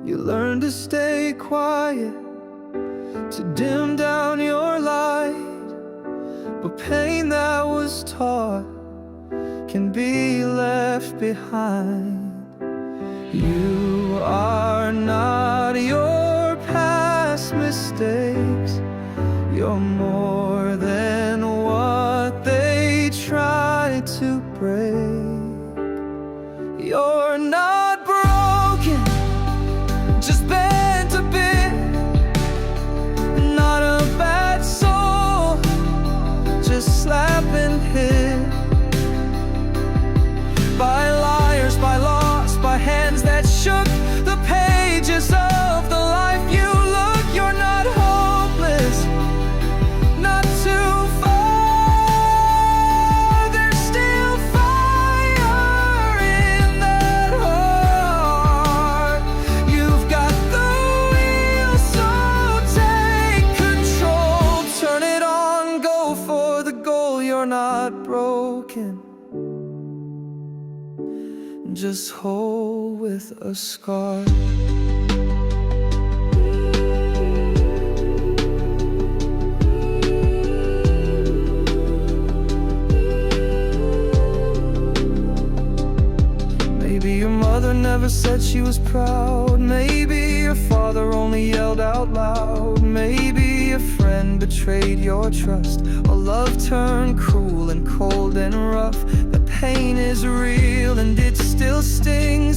You learn to stay quiet, to dim down your light. But pain that was taught can be left behind. You are not your past mistakes. You're more than what they try to break. You're not broken, just bent a bit. Not a bad soul, just slap and hit by liars, by loss, by hands that shook the pages of the life you look. You're not hopeless, not too far. There's still fire in that heart. You've got the wheel, so take control. Turn it on, go for the goal. You're not broken, just whole with a scar. Maybe your mother never said she was proud. Maybe your father only yelled out loud. Maybe a friend betrayed your trust, or love turned cruel and cold and rough. The pain is real and it still stings.